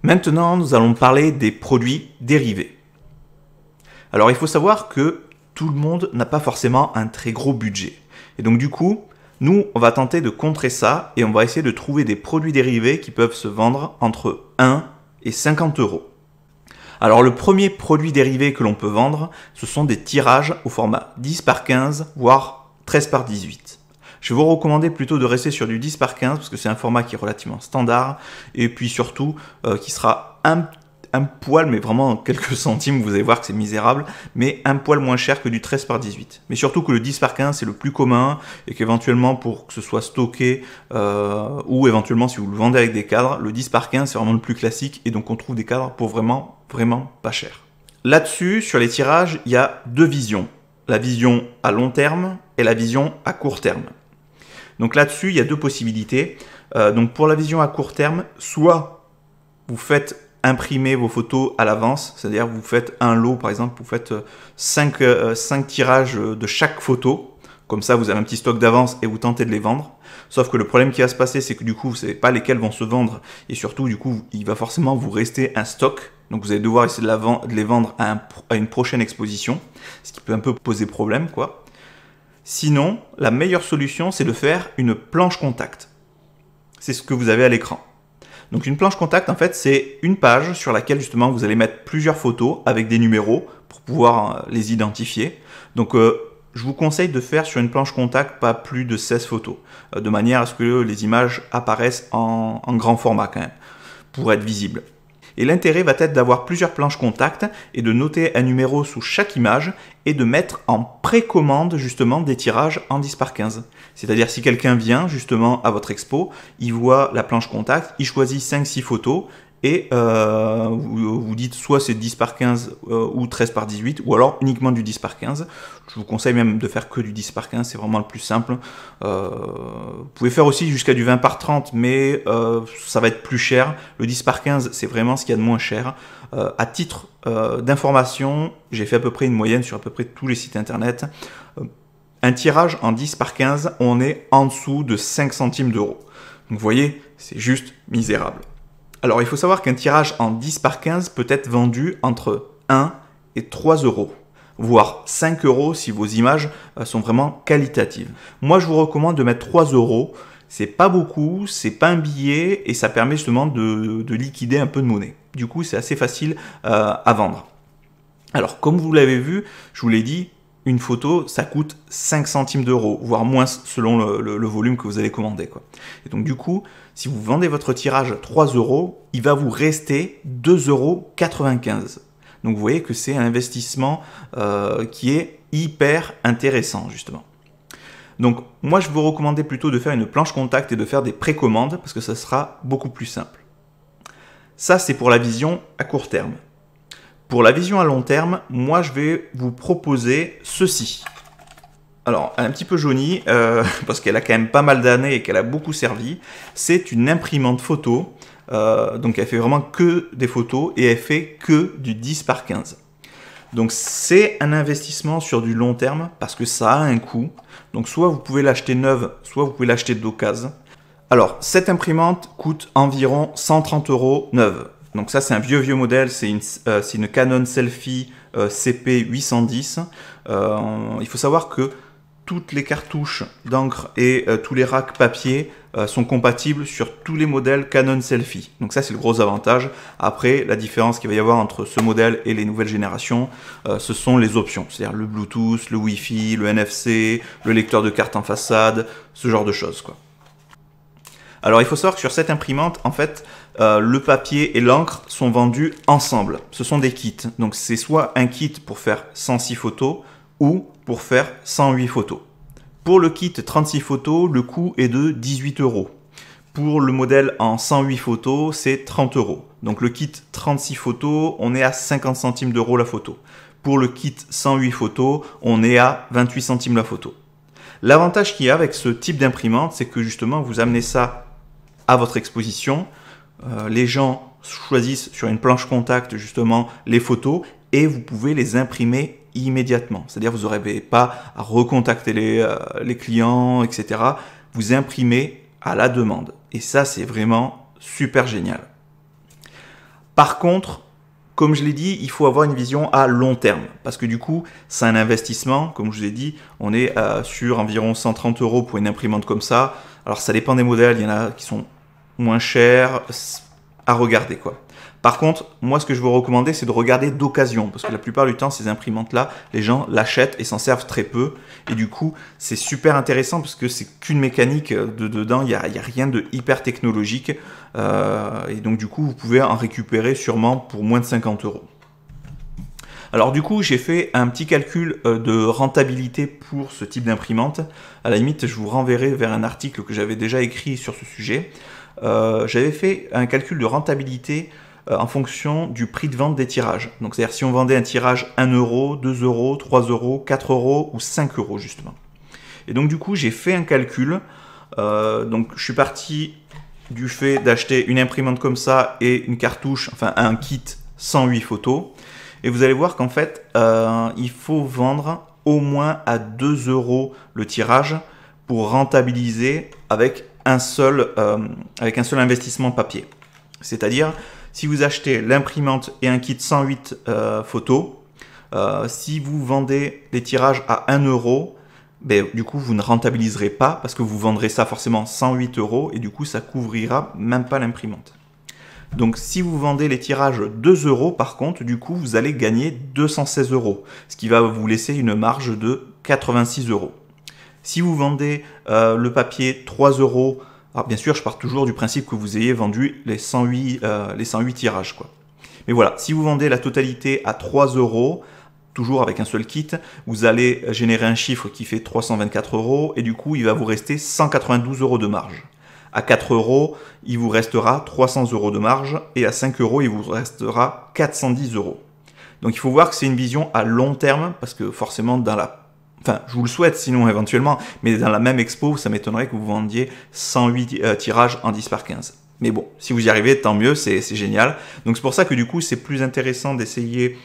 Maintenant, nous allons parler des produits dérivés. Alors, il faut savoir que tout le monde n'a pas forcément un très gros budget. Et donc, du coup, nous, on va tenter de contrer ça et on va essayer de trouver des produits dérivés qui peuvent se vendre entre 1 et 50 euros. Alors, le premier produit dérivé que l'on peut vendre, ce sont des tirages au format 10 par 15, voire 13 par 18. Je vais vous recommander plutôt de rester sur du 10 par 15 parce que c'est un format qui est relativement standard et puis surtout qui sera un poil, mais vraiment quelques centimes, vous allez voir que c'est misérable, mais un poil moins cher que du 13 par 18. Mais surtout que le 10 par 15 c'est le plus commun et qu'éventuellement pour que ce soit stocké ou éventuellement si vous le vendez avec des cadres, le 10 par 15 c'est vraiment le plus classique et donc on trouve des cadres pour vraiment pas cher. Là-dessus, sur les tirages, il y a deux visions. La vision à long terme et la vision à court terme. Donc là-dessus, il y a deux possibilités. Donc pour la vision à court terme, soit vous faites imprimer vos photos à l'avance, c'est-à-dire vous faites un lot, par exemple, vous faites 5 tirages de chaque photo. Comme ça, vous avez un petit stock d'avance et vous tentez de les vendre. Sauf que le problème qui va se passer, c'est que du coup, vous ne savez pas lesquels vont se vendre. Et surtout, du coup, il va forcément vous rester un stock. Donc vous allez devoir essayer de les vendre à une prochaine exposition. Ce qui peut un peu poser problème, quoi. Sinon, la meilleure solution, c'est de faire une planche contact. C'est ce que vous avez à l'écran. Donc une planche contact, en fait, c'est une page sur laquelle justement vous allez mettre plusieurs photos avec des numéros pour pouvoir les identifier. Donc je vous conseille de faire sur une planche contact pas plus de 16 photos, de manière à ce que les images apparaissent en grand format quand même, pour être visibles. Et l'intérêt va être d'avoir plusieurs planches contact et de noter un numéro sous chaque image et de mettre en précommande justement des tirages en 10 par 15. C'est-à-dire si quelqu'un vient justement à votre expo, il voit la planche contact, il choisit 5-6 photos et vous dites soit c'est 10 par 15 ou 13 par 18 ou alors uniquement du 10 par 15. Je vous conseille même de faire que du 10 par 15, c'est vraiment le plus simple. Vous pouvez faire aussi jusqu'à du 20 par 30 mais ça va être plus cher. Le 10 par 15 c'est vraiment ce qu'il y a de moins cher. À titre d'information, j'ai fait à peu près une moyenne sur à peu près tous les sites internet. Un tirage en 10 par 15, on est en dessous de 5 centimes d'euros. Donc vous voyez, c'est juste misérable. Alors, il faut savoir qu'un tirage en 10 par 15 peut être vendu entre 1 et 3 euros, voire 5 euros si vos images sont vraiment qualitatives. Moi, je vous recommande de mettre 3 euros. C'est pas beaucoup, c'est pas un billet et ça permet justement de liquider un peu de monnaie. Du coup, c'est assez facile à vendre. Alors, comme vous l'avez vu, je vous l'ai dit, une photo, ça coûte 5 centimes d'euros, voire moins selon le volume que vous allez commander, quoi. Et donc du coup, si vous vendez votre tirage 3 euros, il va vous rester 2,95 euros. Donc vous voyez que c'est un investissement qui est hyper intéressant, justement. Donc moi, je vous recommandais plutôt de faire une planche contact et de faire des précommandes, parce que ça sera beaucoup plus simple. Ça, c'est pour la vision à court terme. Pour la vision à long terme, moi je vais vous proposer ceci. Alors, un petit peu jauni, parce qu'elle a quand même pas mal d'années et qu'elle a beaucoup servi. C'est une imprimante photo, donc elle fait vraiment que des photos et elle fait que du 10 par 15. Donc c'est un investissement sur du long terme parce que ça a un coût. Donc soit vous pouvez l'acheter neuve, soit vous pouvez l'acheter d'occasion. Alors, cette imprimante coûte environ 130 euros neuve. Donc ça, c'est un vieux modèle, c'est une Canon Selfie CP810. Il faut savoir que toutes les cartouches d'encre et tous les racks papier sont compatibles sur tous les modèles Canon Selfie. Donc ça, c'est le gros avantage. Après, la différence qu'il va y avoir entre ce modèle et les nouvelles générations, ce sont les options. C'est-à-dire le Bluetooth, le Wi-Fi, le NFC, le lecteur de carte en façade, ce genre de choses, quoi. Alors, il faut savoir que sur cette imprimante, en fait, le papier et l'encre sont vendus ensemble. Ce sont des kits. Donc, c'est soit un kit pour faire 106 photos ou pour faire 108 photos. Pour le kit 36 photos, le coût est de 18 euros. Pour le modèle en 108 photos, c'est 30 euros. Donc, le kit 36 photos, on est à 50 centimes d'euros la photo. Pour le kit 108 photos, on est à 28 centimes la photo. L'avantage qu'il y a avec ce type d'imprimante, c'est que justement, vous amenez ça à votre exposition, les gens choisissent sur une planche contact justement les photos et vous pouvez les imprimer immédiatement. C'est-à-dire vous n'aurez pas à recontacter les clients, etc. Vous imprimez à la demande. Et ça, c'est vraiment super génial. Par contre, comme je l'ai dit, il faut avoir une vision à long terme, parce que du coup, c'est un investissement. Comme je vous ai dit, on est sur environ 130 € pour une imprimante comme ça. Alors ça dépend des modèles, il y en a qui sont moins chers, à regarder quoi. Par contre, moi ce que je vous recommander, c'est de regarder d'occasion, parce que la plupart du temps, ces imprimantes-là, les gens l'achètent et s'en servent très peu. Et du coup, c'est super intéressant, parce que c'est qu'une mécanique dedans, il n'y a rien de hyper technologique. Et donc du coup, vous pouvez en récupérer sûrement pour moins de 50 €. Alors du coup, j'ai fait un petit calcul de rentabilité pour ce type d'imprimante. À la limite, je vous renverrai vers un article que j'avais déjà écrit sur ce sujet. J'avais fait un calcul de rentabilité en fonction du prix de vente des tirages. Donc c'est-à-dire si on vendait un tirage 1 €, 2 €, 3 €, 4 € ou 5 € justement. Et donc du coup, j'ai fait un calcul. Donc je suis parti du fait d'acheter une imprimante comme ça et une cartouche, enfin un kit 108 photos. Et vous allez voir qu'en fait, il faut vendre au moins à 2 € le tirage pour rentabiliser avec un seul investissement papier. C'est-à-dire, si vous achetez l'imprimante et un kit 108 photos, si vous vendez les tirages à 1 €, ben, du coup, vous ne rentabiliserez pas parce que vous vendrez ça forcément 108 € et du coup, ça couvrira même pas l'imprimante. Donc, si vous vendez les tirages 2 € par contre, du coup, vous allez gagner 216 €, ce qui va vous laisser une marge de 86 €. Si vous vendez le papier 3 €, alors bien sûr, je pars toujours du principe que vous ayez vendu les 108 tirages, quoi. Mais voilà, si vous vendez la totalité à 3 €, toujours avec un seul kit, vous allez générer un chiffre qui fait 324 € et du coup, il va vous rester 192 € de marge. À 4 €, il vous restera 300 € de marge et à 5 €, il vous restera 410 €. Donc il faut voir que c'est une vision à long terme parce que forcément enfin, je vous le souhaite sinon éventuellement, mais dans la même expo, ça m'étonnerait que vous vendiez 108 tirages en 10 par 15. Mais bon, si vous y arrivez, tant mieux, c'est génial. Donc c'est pour ça que du coup, c'est plus intéressant d'essayer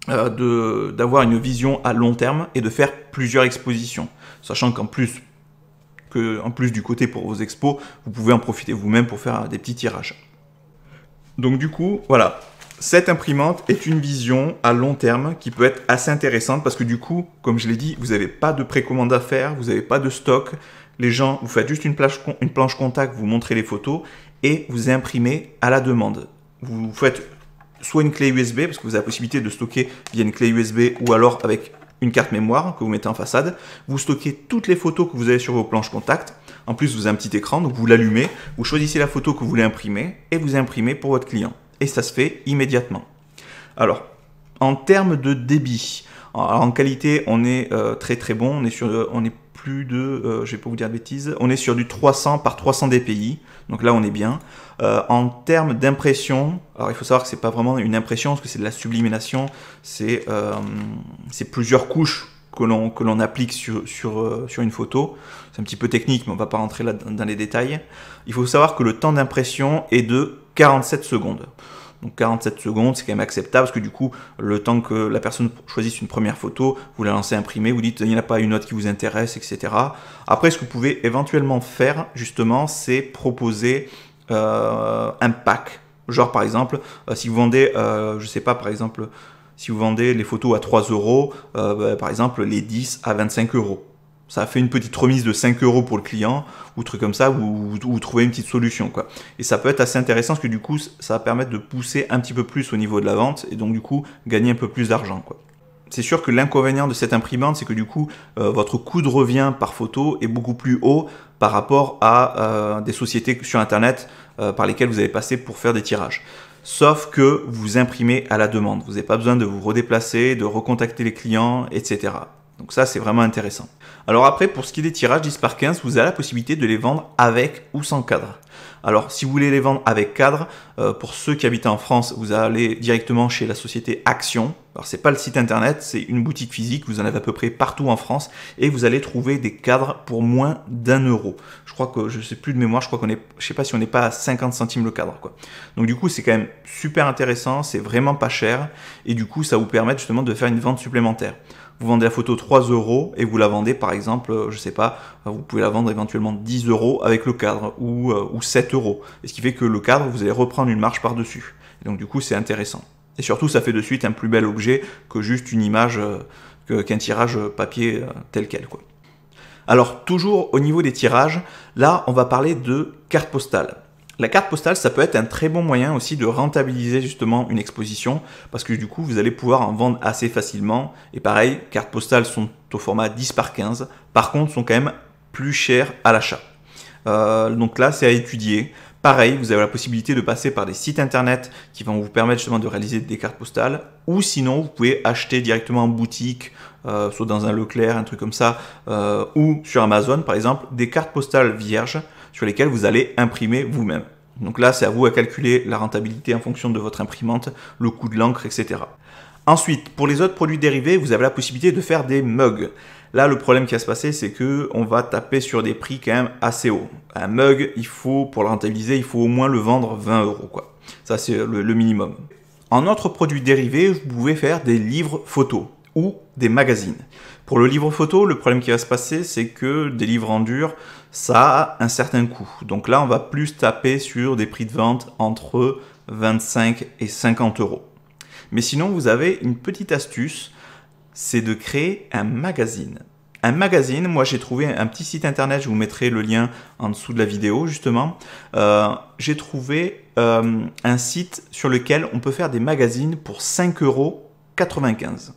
d'avoir une vision à long terme et de faire plusieurs expositions. Sachant qu'en plus du côté pour vos expos, vous pouvez en profiter vous-même pour faire des petits tirages. Donc du coup, voilà. Cette imprimante est une vision à long terme qui peut être assez intéressante parce que du coup, comme je l'ai dit, vous n'avez pas de précommande à faire, vous n'avez pas de stock. Les gens, vous faites juste une planche contact, vous montrez les photos et vous imprimez à la demande. Vous faites soit une clé USB parce que vous avez la possibilité de stocker via une clé USB ou alors avec une carte mémoire que vous mettez en façade. Vous stockez toutes les photos que vous avez sur vos planches contact. En plus, vous avez un petit écran, donc vous l'allumez, vous choisissez la photo que vous voulez imprimer et vous imprimez pour votre client. Et ça se fait immédiatement. Alors, en termes de débit, en qualité, on est très très bon. On est plus de, je vais pas vous dire de bêtises, on est sur du 300 par 300 dpi. Donc là, on est bien. En termes d'impression, alors il faut savoir que c'est pas vraiment une impression, parce que c'est de la sublimation. C'est plusieurs couches que l'on applique sur une photo. C'est un petit peu technique, mais on ne va pas rentrer là dans les détails. Il faut savoir que le temps d'impression est de 47 secondes. Donc 47 secondes, c'est quand même acceptable, parce que du coup, le temps que la personne choisisse une première photo, vous la lancez imprimer, vous dites il n'y en a pas une autre qui vous intéresse, etc. Après, ce que vous pouvez éventuellement faire, justement, c'est proposer un pack. Genre, par exemple, si vous vendez, je sais pas, par exemple, si vous vendez les photos à 3 €, par exemple, les 10 à 25 €. Ça fait une petite remise de 5 € pour le client, ou truc comme ça, vous trouvez une petite solution, quoi. Et ça peut être assez intéressant, parce que du coup, ça va permettre de pousser un petit peu plus au niveau de la vente, et donc du coup, gagner un peu plus d'argent, quoi. C'est sûr que l'inconvénient de cette imprimante, c'est que du coup, votre coût de revient par photo est beaucoup plus haut par rapport à des sociétés sur Internet par lesquelles vous avez passé pour faire des tirages. Sauf que vous imprimez à la demande. Vous n'avez pas besoin de vous redéplacer, de recontacter les clients, etc. Donc ça, c'est vraiment intéressant. Alors après, pour ce qui est des tirages 10 par 15, vous avez la possibilité de les vendre avec ou sans cadre. Alors, si vous voulez les vendre avec cadre, pour ceux qui habitent en France, vous allez directement chez la société Action. Alors c'est pas le site internet, c'est une boutique physique, vous en avez à peu près partout en France et vous allez trouver des cadres pour moins d'1 €. Je crois que, je sais plus de mémoire, je sais pas si on n'est pas à 50 centimes le cadre, quoi. Donc du coup c'est quand même super intéressant, c'est vraiment pas cher et du coup ça vous permet justement de faire une vente supplémentaire. Vous vendez la photo 3 € et vous la vendez par exemple, je sais pas, vous pouvez la vendre éventuellement 10 € avec le cadre ou 7 €. Et ce qui fait que le cadre, vous allez reprendre une marge par-dessus. Donc du coup c'est intéressant. Et surtout, ça fait de suite un plus bel objet que juste une image, qu'un tirage papier tel quel, quoi. Alors, toujours au niveau des tirages, là, on va parler de carte postale. La carte postale, ça peut être un très bon moyen aussi de rentabiliser justement une exposition, parce que du coup, vous allez pouvoir en vendre assez facilement. Et pareil, cartes postales sont au format 10x15, par contre, sont quand même plus chères à l'achat. Donc là, c'est à étudier. Pareil, vous avez la possibilité de passer par des sites internet qui vont vous permettre justement de réaliser des cartes postales, ou sinon vous pouvez acheter directement en boutique, soit dans un Leclerc, un truc comme ça, ou sur Amazon par exemple, des cartes postales vierges sur lesquelles vous allez imprimer vous-même. Donc là, c'est à vous à calculer la rentabilité en fonction de votre imprimante, le coût de l'encre, etc. Ensuite, pour les autres produits dérivés, vous avez la possibilité de faire des mugs. Là, le problème qui va se passer, c'est qu'on va taper sur des prix quand même assez hauts. Un mug, pour le rentabiliser, il faut au moins le vendre 20 €, quoi. Ça, c'est le minimum. En autre produit dérivé, vous pouvez faire des livres photos ou des magazines. Pour le livre photo, le problème qui va se passer, c'est que des livres en dur, ça a un certain coût. Donc là, on va plus taper sur des prix de vente entre 25 et 50 €. Mais sinon, vous avez une petite astuce, c'est de créer un magazine. Un magazine, moi j'ai trouvé un petit site internet, je vous mettrai le lien en dessous de la vidéo justement. J'ai trouvé un site sur lequel on peut faire des magazines pour 5,95 €.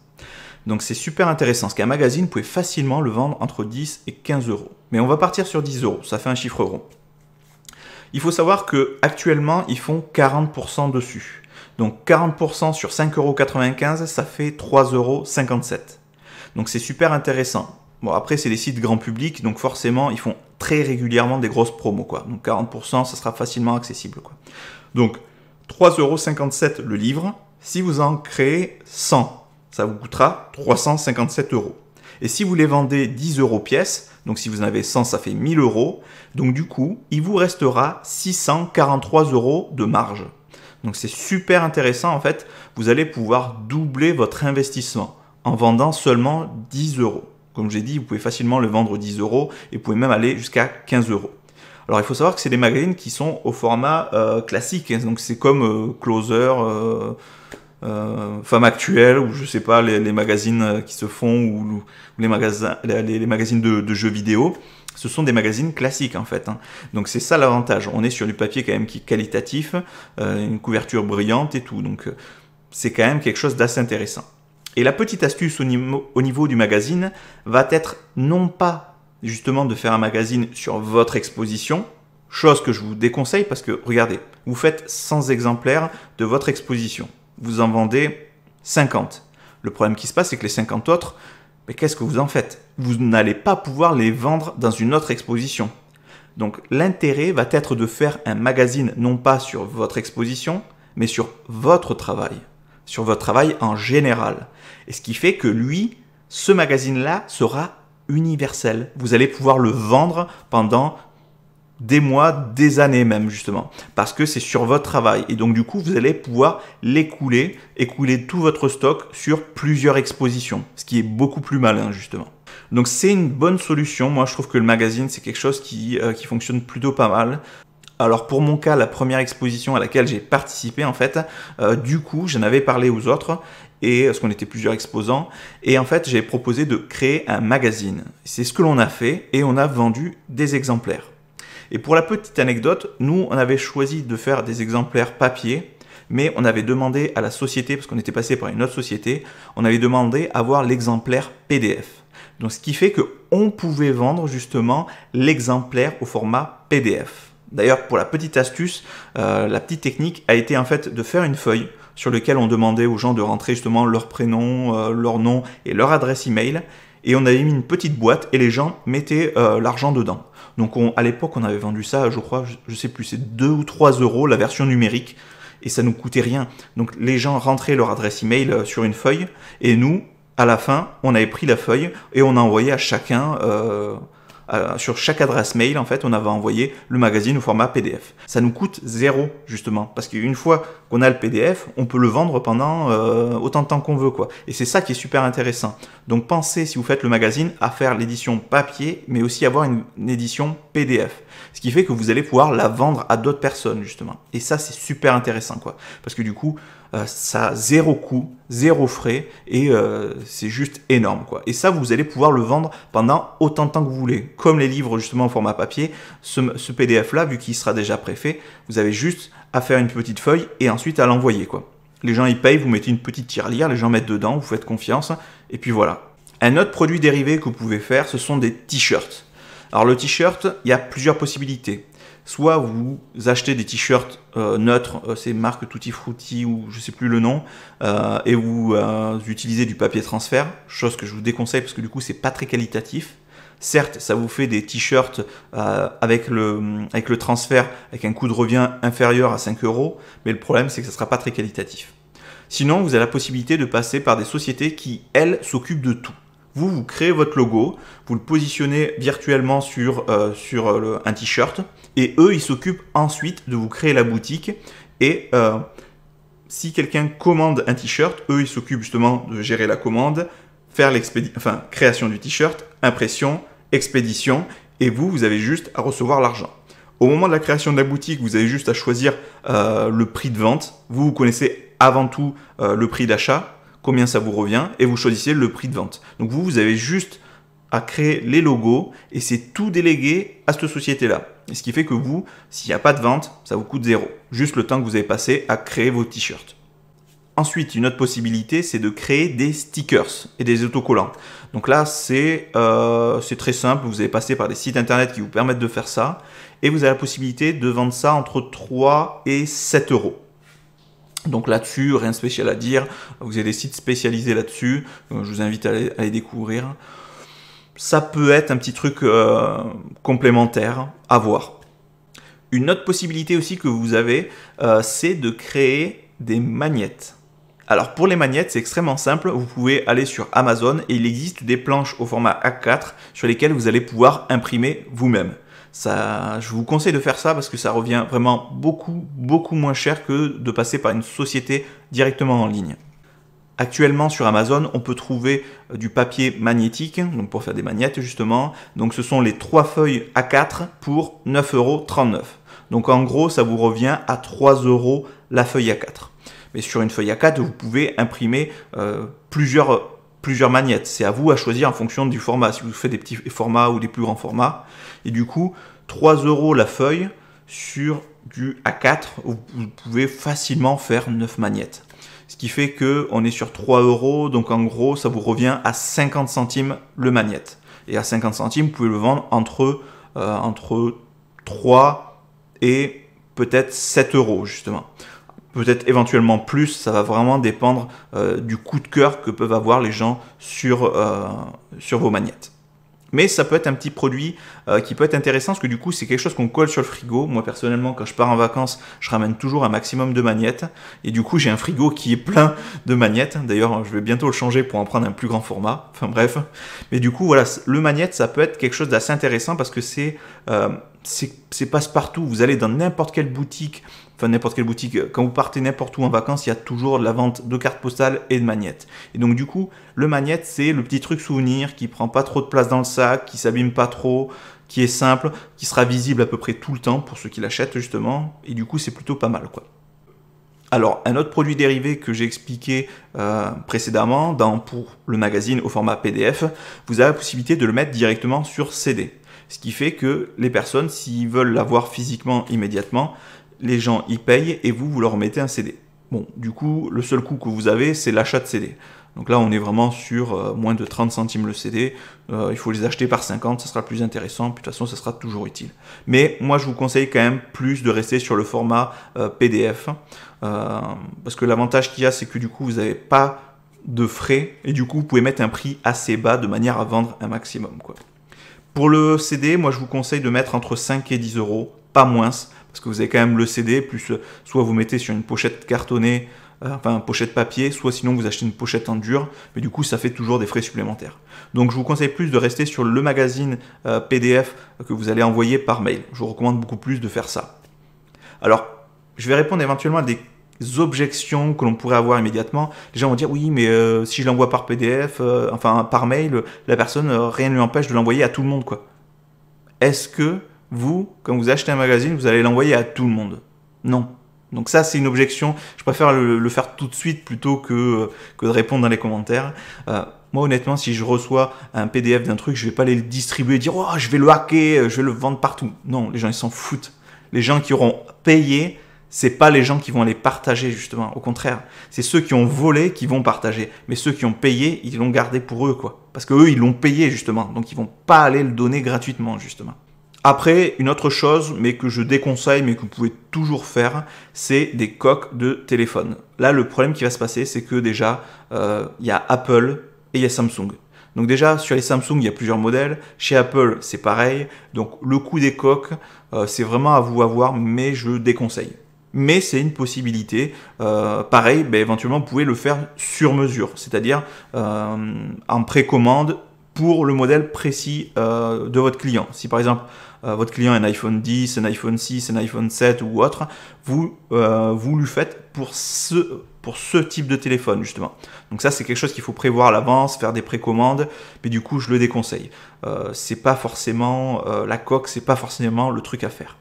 Donc c'est super intéressant, parce qu'un magazine, vous pouvez facilement le vendre entre 10 et 15 €. Mais on va partir sur 10 €, ça fait un chiffre rond. Il faut savoir qu'actuellement, ils font 40% dessus. Donc 40% sur 5,95 €, ça fait 3,57 €. Donc c'est super intéressant. Bon, après, c'est des sites grand public, donc forcément, ils font très régulièrement des grosses promos, quoi. Donc 40%, ça sera facilement accessible, quoi. Donc 3,57 € le livre. Si vous en créez 100, ça vous coûtera 357 €. Et si vous les vendez 10 € pièce, donc si vous en avez 100, ça fait 1000 €. Donc du coup, il vous restera 643 € de marge. Donc c'est super intéressant en fait, vous allez pouvoir doubler votre investissement en vendant seulement 10 €. Comme j'ai dit, vous pouvez facilement le vendre 10 € et vous pouvez même aller jusqu'à 15 €. Alors il faut savoir que c'est des magazines qui sont au format classique, hein, donc c'est comme Closer, Femme Actuelle, ou je sais pas, les magazines qui se font, ou les magazines de jeux vidéo. Ce sont des magazines classiques en fait, hein. Donc c'est ça l'avantage. On est sur du papier quand même qui est qualitatif, une couverture brillante et tout. Donc c'est quand même quelque chose d'assez intéressant. Et la petite astuce au niveau du magazine va être non pas justement de faire un magazine sur votre exposition, chose que je vous déconseille parce que regardez, vous faites 100 exemplaires de votre exposition. Vous en vendez 50. Le problème qui se passe, c'est que les 50 autres, mais qu'est-ce que vous en faites? Vous n'allez pas pouvoir les vendre dans une autre exposition. Donc l'intérêt va être de faire un magazine non pas sur votre exposition, mais sur votre travail en général. Et ce qui fait que lui, ce magazine-là sera universel. Vous allez pouvoir le vendre pendant des mois, des années même justement, parce que c'est sur votre travail. Et donc du coup, vous allez pouvoir écouler tout votre stock sur plusieurs expositions, ce qui est beaucoup plus malin justement. Donc c'est une bonne solution. Moi, je trouve que le magazine, c'est quelque chose qui fonctionne plutôt pas mal. Alors pour mon cas, la première exposition à laquelle j'ai participé en fait, du coup, j'en avais parlé aux autres, et parce qu'on était plusieurs exposants, et en fait, j'ai proposé de créer un magazine. C'est ce que l'on a fait, et on a vendu des exemplaires. Et pour la petite anecdote, nous, on avait choisi de faire des exemplaires papier, mais on avait demandé à la société, parce qu'on était passé par une autre société, on avait demandé à avoir l'exemplaire PDF. Donc ce qui fait qu'on pouvait vendre justement l'exemplaire au format PDF. D'ailleurs, pour la petite astuce, la petite technique a été en fait de faire une feuille sur laquelle on demandait aux gens de rentrer justement leur prénom, leur nom et leur adresse email. Et on avait mis une petite boîte et les gens mettaient l'argent dedans. Donc à l'époque, on avait vendu ça, je crois, je sais plus, c'est 2 ou 3 € la version numérique. et ça nous coûtait rien. Donc les gens rentraient leur adresse email sur une feuille et nous, à la fin, on avait pris la feuille et on a envoyé à chacun, sur chaque adresse mail, en fait, on avait envoyé le magazine au format PDF. Ça nous coûte 0, justement, parce qu'une fois qu'on a le PDF, on peut le vendre pendant autant de temps qu'on veut, quoi. Et c'est ça qui est super intéressant. Donc pensez, si vous faites le magazine, à faire l'édition papier, mais aussi avoir une édition PDF. Ce qui fait que vous allez pouvoir la vendre à d'autres personnes, justement. Et ça, c'est super intéressant, quoi. Parce que du coup, ça a 0 coût, 0 frais, et c'est juste énorme, quoi. Et ça, vous allez pouvoir le vendre pendant autant de temps que vous voulez. Comme les livres, justement, au format papier, ce PDF-là, vu qu'il sera déjà préfait, vous avez juste à faire une petite feuille et ensuite à l'envoyer, quoi. Les gens, ils payent, vous mettez une petite tirelire, les gens mettent dedans, vous faites confiance, et puis voilà. Un autre produit dérivé que vous pouvez faire, ce sont des t-shirts. Alors le t-shirt, il y a plusieurs possibilités. Soit vous achetez des t-shirts neutres, c'est marque Tutti Frutti ou je sais plus le nom, et vous utilisez du papier transfert, chose que je vous déconseille parce que du coup c'est pas très qualitatif. Certes, ça vous fait des t-shirts avec le transfert, avec un coût de revient inférieur à 5 €, mais le problème c'est que ça ne sera pas très qualitatif. Sinon, vous avez la possibilité de passer par des sociétés qui, elles, s'occupent de tout. Vous créez votre logo, vous le positionnez virtuellement sur un t-shirt, et eux, ils s'occupent ensuite de vous créer la boutique. Et si quelqu'un commande un t-shirt, eux, ils s'occupent justement de gérer la commande, faire création du t-shirt, impression, expédition, et vous avez juste à recevoir l'argent. Au moment de la création de la boutique, vous avez juste à choisir le prix de vente. Vous connaissez avant tout le prix d'achat, combien ça vous revient, et vous choisissez le prix de vente. Donc vous avez juste à créer les logos, et c'est tout délégué à cette société-là. Et ce qui fait que vous, s'il n'y a pas de vente, ça vous coûte 0. Juste le temps que vous avez passé à créer vos t-shirts. Ensuite, une autre possibilité, c'est de créer des stickers et des autocollants. Donc là, c'est très simple. Vous allez passer par des sites internet qui vous permettent de faire ça. Et vous avez la possibilité de vendre ça entre 3 et 7 €. Donc là-dessus, rien de spécial à dire. Vous avez des sites spécialisés là-dessus. Je vous invite à les découvrir. Ça peut être un petit truc complémentaire à voir. Une autre possibilité aussi que vous avez, c'est de créer des magnettes. Alors pour les magnettes, c'est extrêmement simple. Vous pouvez aller sur Amazon et il existe des planches au format A4 sur lesquelles vous allez pouvoir imprimer vous-même. Je vous conseille de faire ça parce que ça revient vraiment beaucoup moins cher que de passer par une société directement en ligne. Actuellement sur Amazon, on peut trouver du papier magnétique, donc pour faire des magnettes justement. Donc ce sont les 3 feuilles A4 pour 9,39 €. Donc en gros, ça vous revient à 3 € la feuille A4. Mais sur une feuille A4, vous pouvez imprimer plusieurs magnettes. C'est à vous à choisir en fonction du format, si vous faites des petits formats ou des plus grands formats. Et du coup, 3 € la feuille sur du A4, vous pouvez facilement faire 9 magnettes. Ce qui fait qu'on est sur 3 €, donc en gros, ça vous revient à 50 centimes le magnette. Et à 50 centimes, vous pouvez le vendre entre 3 et peut-être 7 € justement. Peut-être éventuellement plus, ça va vraiment dépendre du coup de cœur que peuvent avoir les gens sur vos magnettes. Mais ça peut être un petit produit qui peut être intéressant parce que du coup, c'est quelque chose qu'on colle sur le frigo. Moi, personnellement, quand je pars en vacances, je ramène toujours un maximum de magnettes. Et du coup, j'ai un frigo qui est plein de magnettes. D'ailleurs, je vais bientôt le changer pour en prendre un plus grand format. Enfin bref. Mais du coup, voilà, le magnette, ça peut être quelque chose d'assez intéressant parce que c'est passe-partout. Vous allez dans n'importe quelle boutique. Enfin, n'importe quelle boutique, quand vous partez n'importe où en vacances, il y a toujours de la vente de cartes postales et de magnettes. Et donc du coup, le magnette, c'est le petit truc souvenir qui prend pas trop de place dans le sac, qui s'abîme pas trop, qui est simple, qui sera visible à peu près tout le temps pour ceux qui l'achètent justement. Et du coup, c'est plutôt pas mal, quoi. Alors, un autre produit dérivé que j'ai expliqué précédemment pour le magazine au format PDF, vous avez la possibilité de le mettre directement sur CD. Ce qui fait que les personnes, s'ils veulent l'avoir physiquement immédiatement, les gens y payent et vous leur mettez un CD. Bon, du coup, le seul coût que vous avez, c'est l'achat de CD. Donc là, on est vraiment sur moins de 30 centimes le CD. Il faut les acheter par 50, ça sera plus intéressant. Puis de toute façon, ça sera toujours utile. Mais moi, je vous conseille quand même plus de rester sur le format PDF. Parce que l'avantage qu'il y a, c'est que du coup, vous n'avez pas de frais. Et du coup, vous pouvez mettre un prix assez bas de manière à vendre un maximum, quoi. Pour le CD, moi, je vous conseille de mettre entre 5 et 10 €, pas moins. Parce que vous avez quand même le CD, plus soit vous mettez sur une pochette cartonnée, enfin pochette papier, soit sinon vous achetez une pochette en dur, mais du coup ça fait toujours des frais supplémentaires. Donc je vous conseille plus de rester sur le magazine PDF que vous allez envoyer par mail. Je vous recommande beaucoup plus de faire ça. Alors, je vais répondre éventuellement à des objections que l'on pourrait avoir immédiatement. Les gens vont dire oui, mais si je l'envoie par PDF, enfin par mail, la personne, rien ne lui empêche de l'envoyer à tout le monde, quoi. Est-ce que vous, quand vous achetez un magazine, vous allez l'envoyer à tout le monde? Non. Donc ça, c'est une objection. Je préfère le faire tout de suite plutôt que de répondre dans les commentaires. Moi, honnêtement, si je reçois un PDF d'un truc, je vais pas aller le distribuer et dire « Oh, je vais le hacker, je vais le vendre partout ». Non, les gens, ils s'en foutent. Les gens qui auront payé, c'est pas les gens qui vont aller partager, justement. Au contraire, c'est ceux qui ont volé qui vont partager. Mais ceux qui ont payé, ils l'ont gardé pour eux, quoi. Parce qu'eux, ils l'ont payé, justement. Donc, ils vont pas aller le donner gratuitement, justement. Après, une autre chose, mais que je déconseille, mais que vous pouvez toujours faire, c'est des coques de téléphone. Là, le problème qui va se passer, c'est que déjà, il y a Apple et il y a Samsung. Donc déjà, sur les Samsung, il y a plusieurs modèles. Chez Apple, c'est pareil. Donc le coût des coques, c'est vraiment à vous à voir, mais je déconseille. Mais c'est une possibilité. Pareil, ben, éventuellement, vous pouvez le faire sur mesure, c'est-à-dire en précommande pour le modèle précis de votre client. Si par exemple, votre client a un iPhone 10, un iPhone 6, un iPhone 7 ou autre, vous lui faites pour ce type de téléphone, justement. Donc ça, c'est quelque chose qu'il faut prévoir à l'avance, faire des précommandes, mais du coup, je le déconseille. C'est pas forcément la coque, c'est pas forcément le truc à faire.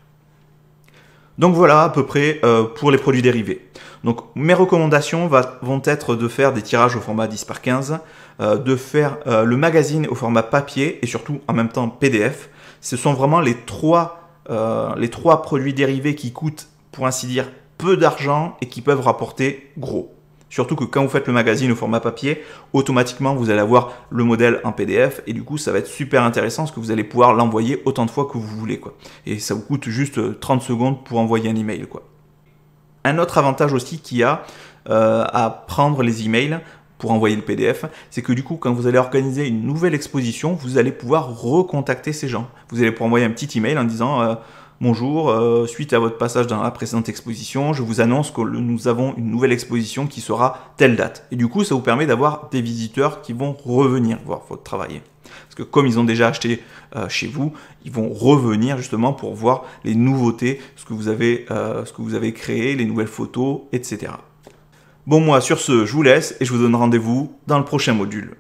Donc voilà à peu près pour les produits dérivés. Donc mes recommandations vont être de faire des tirages au format 10x15, de faire le magazine au format papier et surtout en même temps PDF. Ce sont vraiment les trois produits dérivés qui coûtent, pour ainsi dire, peu d'argent et qui peuvent rapporter gros. Surtout que quand vous faites le magazine au format papier, automatiquement vous allez avoir le modèle en PDF et du coup ça va être super intéressant parce que vous allez pouvoir l'envoyer autant de fois que vous voulez, quoi. Et ça vous coûte juste 30 secondes pour envoyer un email, quoi. Un autre avantage aussi qu'il y a à prendre les emails pour envoyer le PDF, c'est que du coup, quand vous allez organiser une nouvelle exposition, vous allez pouvoir recontacter ces gens. Vous allez pouvoir envoyer un petit email en disant bonjour, suite à votre passage dans la précédente exposition, je vous annonce que nous avons une nouvelle exposition qui sera telle date. Et du coup, ça vous permet d'avoir des visiteurs qui vont revenir voir votre travail. Parce que comme ils ont déjà acheté chez vous, ils vont revenir justement pour voir les nouveautés, ce que vous avez créé, les nouvelles photos, etc. Bon, moi, sur ce, je vous laisse et je vous donne rendez-vous dans le prochain module.